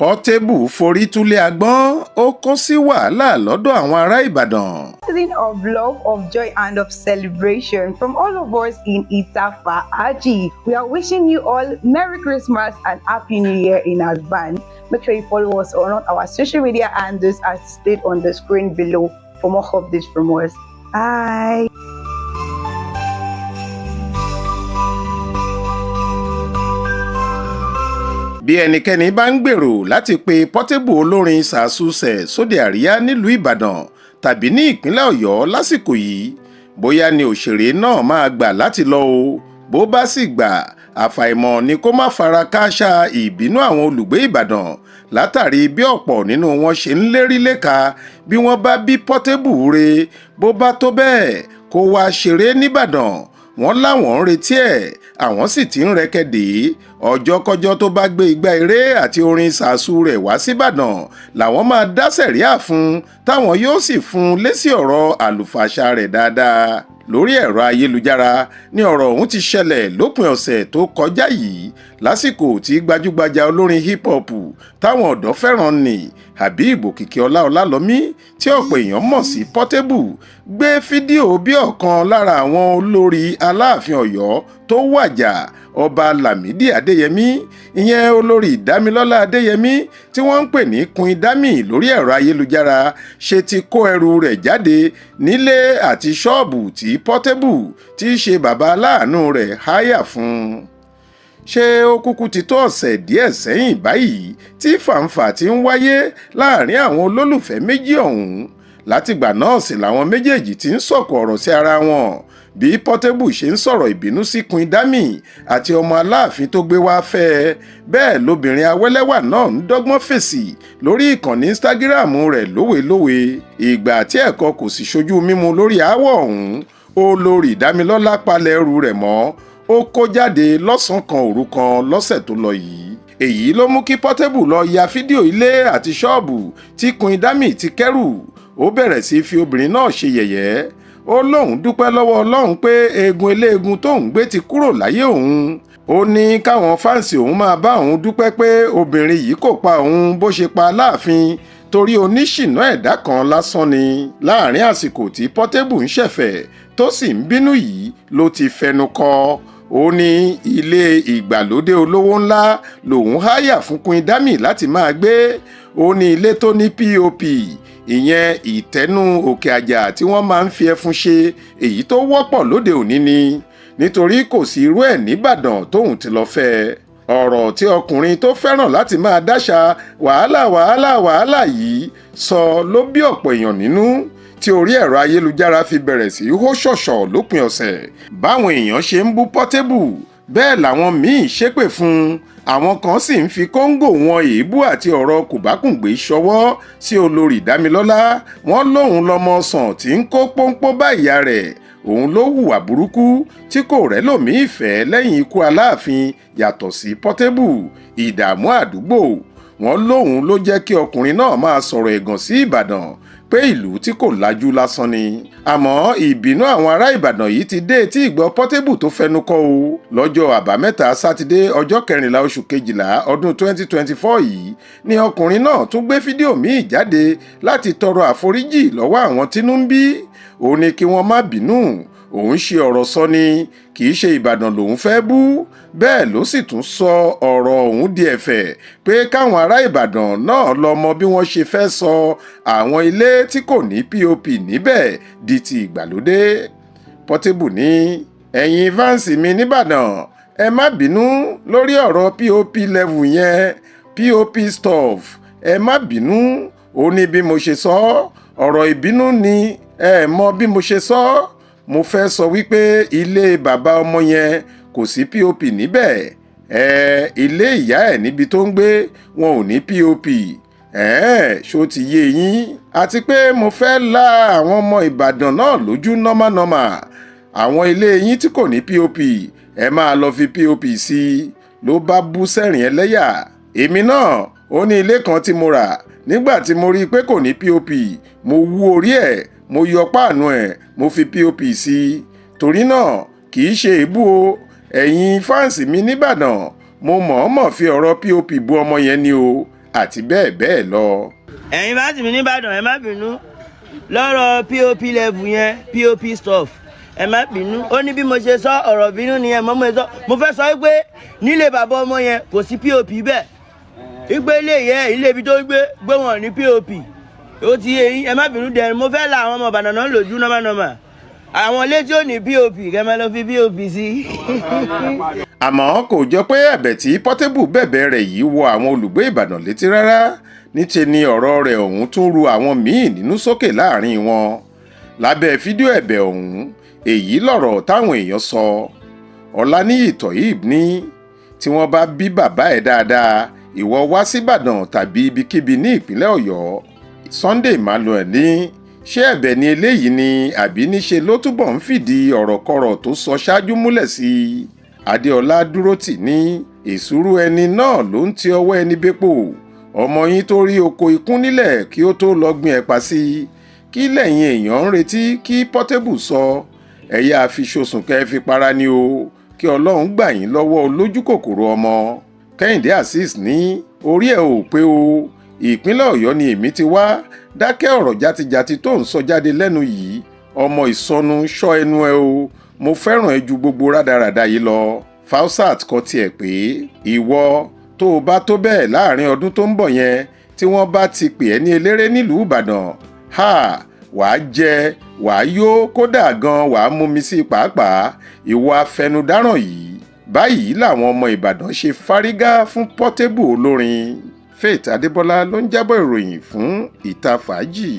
Portable forí túlé agbọ́n ó kó sí wàhálà lọ́dọ̀ àwọn ará Ìbàdàn. Season of love, of joy, and of celebration from all of us in Itafa Aji. We are wishing you all Merry Christmas and Happy New Year in advance. Make sure you follow us on our social media handles as stated on the screen below for more updates from us. Bye. Bí ẹnikẹ́ni bá ń gbèrò láti pe Portable olórin Sàásùsẹ̀ sóde àríyá nílùú Ìbàdàn tàbí ní ìpínlẹ̀ Ọ̀yọ́ lásìkò yìí, bóyá ni òṣèré náà máa gbà láti lọ o. Bó bá sì gbà, àfàìmọ̀ ni kó má fara kááṣá ìbínú àwọn olùgbé Ìbàdàn látàrí bí ọ̀pọ̀ nínú wọn ṣe ń lérí léka bí wọ́n bá bí Portable re. Bó bá tó bẹ́ẹ̀ kó wá ṣeré níbàdàn, wọ́n láwọn ń retí ẹ̀, àwọn sì ti ń rẹ́kẹ̀dé. Ọjọ́kọ́jọ́ tó bá gbé igbá eré àti orin Sàásù rẹ̀ wá síbàdàn làwọn máa dá sẹ̀ríà fún, táwọn yóò sì fún lésì ọ̀rọ̀ àlùfàṣà rẹ̀ dáadáa. Lórí ẹ̀rọ ayélujára ni ọ̀rọ̀ ọ̀hún ti ṣẹlẹ̀ lópin ọ̀sẹ̀ tó kọjá yìí lásìkò tí gbajúgbajà olórin hip hop táwọn ọ̀dọ́ fẹ́ràn ní Habib Òkìkíọlá Ọlálọ́mí tí ọ̀pọ̀ èèyàn mọ̀ sí Portable gbé fídíò bí ọ̀kan lára àwọn olórí Aláàfin Ọ̀yọ́ tó wàjà Ọba Lámídì Adéyẹmí, ìyẹn olórí Dámilọ́lá Adéyẹmí tí wọ́n ń pè ní Queen Dami lórí ẹ̀rọ ayélujára ṣe ti kó ẹrù rẹ̀ jáde nílé àti ṣọ́ọ̀bù tí Portable tí í ṣe bàbá aláàánú rẹ̀ háyà fún. Ṣé ó kúkú ti tó ọ̀sẹ̀ díẹ̀ sẹ́yìn báyìí tí fàǹfà ti ń wáyé láàrin àwọn olólùfẹ́ méjì ọ̀hún. Látìgbà náà sì làwọn méjèèjì ti ń sọ̀kò ọ̀rọ̀ sí ara wọn bí Portable ṣe ń sọ̀rọ̀ ìbínú sí Queen Dami àti ọmọ Aláàfin tó gbé wá fẹ́. Bẹ́ẹ̀ lobìnrin awẹ́lẹ́wà náà ń dọ́gbọ́n fèsì lórí ìkànnì Instagram rẹ̀ lówelówe. Ìgbà tí ẹ̀kọ́ kò sì ṣojú mímu lórí aáwọ̀ ọ̀hún, olórí Dámilọ́lá palẹ̀ ẹrù rẹ̀ mọ́, ó kó jáde lọ́sàn-án kan òru kan lọ́sẹ̀ tó lọ yìí. Èyí ló mú kí Portable lọ ya fídíò ilé àti ṣọ́ọ̀bù tí Queen Dami ti kẹ́rù. Ó bẹ̀rẹ̀ sí fi obìnrin náà ṣe yẹ̀yẹ́. Ó lóun dúpẹ́ lọ́wọ́ Ọlọ́run pé eegun eléegun tóun gbé ti kúrò láyé òun. Ó ní káwọn fáǹsì òun máa bá òun dúpẹ́ pé obìnrin yìí kò pa òun bó ṣe pa Aláàfin torí oníṣìná ẹ̀dá kan lásán ni. Láàrin àsìkò tí Portable ń ṣẹ̀fẹ̀ tó sì ń bínú yìí ló ti fẹnu kò. Ó ní ilé ìgbàlódé olówó ńlá lòun háyà fún Queen Dami láti máa gbé. Ó ní ilé tó ní POP, ìyẹn ìtẹ́nú òkè àjà tí wọ́n máa ń fi ẹfun ṣe, èyí tó wọ́pọ̀ lóde òní ni nítorí kò sí irú ẹ̀ níbàdàn tóun ti lọ fẹ́. Ọ̀rọ̀ tí ọkùnrin tó fẹ́ràn láti máa dáṣà wàhálà yìí sọ ló bí ọ̀pọ̀ èèyàn nínú tí orí ẹ̀rọ ayélujára fi bẹ̀rẹ̀ sí hó ṣọ̀ṣọ̀ lópin ọ̀sẹ̀. Báwọn èèyàn ṣe ń bú Portable bẹ́ẹ̀ làwọn míì ṣépè fún un. Àwọn kan sì ń fi kóńgò wọn èébú àti ọ̀rọ̀ kòbákùngbé ṣọwọ́ sí olórí Dámilọ́lá. Wọ́n lóun lọmọ sàn tí ń kó pọ́npọ́ bá ìyá rẹ̀. Òun ló hùwà burúkú tí kò rẹ́lòmíì fẹ́ lẹ́yìn ikú Aláàfin yàtọ̀ sí Portable. Ìdààmú àdúgbò. Wọ́n lóun ló jẹ́ kí ọkùnrin náà máa sọ̀rọ̀ ẹ̀gàn sí Ìbàdàn pé ìlú tí kò lajú lásán ni. Àmọ́ ìbínú àwọn ará Ìbàdàn yìí ti dé etí ìgbọ́ Portable tó fẹnu kò o. Lọ́jọ́ àbámẹ́ta Sátidé ọjọ́ 14 oṣù kejìlá ọdún 2024 yìí ni ọkùnrin náà tún gbé fídíò míì jáde láti tọrọ àforíjì lọ́wọ́ àwọn tínú ń bí. Ó ní kí wọ́n má bínú, òun ṣe ọ̀rọ̀ sọ ni, kì í ṣe Ìbàdàn lòun fẹ́ bú. Bẹ́ẹ̀ ló sì tún sọ ọ̀rọ̀ ọ̀hún di ẹ̀fẹ̀ pé káwọn ará Ìbàdàn náà lọ mọ bí wọ́n ṣe fẹ́ sọ àwọn ilé tí kò ní POP níbẹ̀ di ti ìgbàlódé. Portable ní ẹ̀yin fáǹsì mi nìbàdàn ẹ má bínú lórí ọ̀rọ̀ POP level yẹn, POP stuff, ẹ má bínú. Ó ní bí mo ṣe sọ ọ̀rọ̀ ìbínú ni, ẹ mọ bí mo ṣe sọ. Mo fẹ́ sọ wípé ilé bàbá ọmọ yẹn kò sí POP níbẹ̀. Ilé ìyá ẹ̀ níbi tó ń gbé wọn ò ní POP. Ṣó ti yé yín? Àti pé mo fẹ́ la àwọn ọmọ Ìbàdàn náà lójú nọ́mánọ́mà. Àwọn ilé yín tí kò ní POP ẹ máa lọ fi POP sí i. Ló bá bú sẹ́rìn ẹlẹ́yà. Èmi náà ó ní ilé kan tí mo rà nígbà tí mo rí i pé kò ní POP, mo wú orí ẹ̀, mo yọ páànù ẹ̀, mo fi POP sí i. Torí náà kì í ṣe èébú o. Ẹ̀yin fáǹsì mi nìbàdàn mo mọ̀ọ́mọ̀ fi ọ̀rọ̀ POP bú ọmọ yẹn ni o. àti bẹ́ẹ̀ bẹ́ẹ̀ lọ. ẹ̀yin bá tì mí nìbàdàn ẹ má bínú lọ́rọ̀ pop level yẹn pop stuff ẹ má bínú ó ní bí mo ṣe sọ ọ̀rọ̀ bínú nìyẹn mo fẹ́ sọ pé nílé bàbá ọmọ yẹn kò sí pop bẹ́ẹ̀ ìgbé ilé yẹ ilé ibi tó gbé wọn ní pop ó ti yé yín ẹ má bínú dẹ̀rín mo fẹ́ la àwọn ọmọ Ìbàdàn náà lójú nọ́mà àwọn ilé tí ó ní pop kẹ́ máa lọ fi pop sí. àmọ́ kò jọ pé ẹ̀bẹ̀ tí Portable bẹ̀bẹ̀ rẹ̀ yìí wọ àwọn olùgbé Ìbàdàn létí rárá níṣe ni ọ̀rọ̀ rẹ̀ ọ̀hún tún ru àwọn míì nínú sókè láàrin wọn. lábẹ́ fídíò ẹ̀bẹ̀ ọ̀hún èyí lọ̀rọ̀ táwọn èèyàn sọ. Ọláníyì Toheeb ní tí wọ́n bá bí bàbá ẹ̀ dáadáa ìwọ wá síbàdàn tàbí ibikíbi ní ìpínlẹ̀ Ọ̀yọ́. Sunday Emmanuel ní ṣé ẹ̀bẹ̀ ni eléyìí ni àbí níṣe ló túbọ̀ ń fìdí ọ̀rọ̀kọrọ̀ tó sọ ṣáájú múlẹ̀ sí i. Adéọlá Dúrótì ní èsúrú ẹni náà ló ń ti ọwọ́ ẹni bépo ọmọ yín tó rí oko ikún nílẹ̀ kí ó tó lọ gbin ẹ̀pà sí i kí lẹ́yìn èèyàn ń retí kí Portable sọ ẹ̀yà àfiṣosùn kẹ́ fi para ni o kí Ọlọ́run gbà yín lọ́wọ́ olójú kòkòrò ọmọ. Kẹ́hìndé Azeez ní orí ẹ̀ ò pé o ìpínlẹ̀ Ọ̀yọ́ ni èmi ti wá dákẹ́ ọ̀rọ̀ játijàti tó ń sọ jáde lẹ́nu yìí ọmọ ìsọnù ṣọ́ ẹnu ẹ o mo fẹ́ràn ẹ ju gbogbo rádaràda yìí lọ. Fausat kọ tiẹ̀ pé ìwọ tó o bá tó bẹ́ẹ̀ láàrin ọdún tó ń bọ̀ yẹn tí wọ́n bá ti pè ẹ́ ní eléré nílùú Ìbàdàn wàá jẹ wàá yó kódà gan wàá mumi sí pàápàá ìwọ afẹnudáràn yìí. Báyìí làwọn ọmọ Ìbàdàn ṣe fárígá fún Portable olórin. Faith Adébọ́lá ló ń jábọ̀ ìròyìn fún Ìta Fàájì.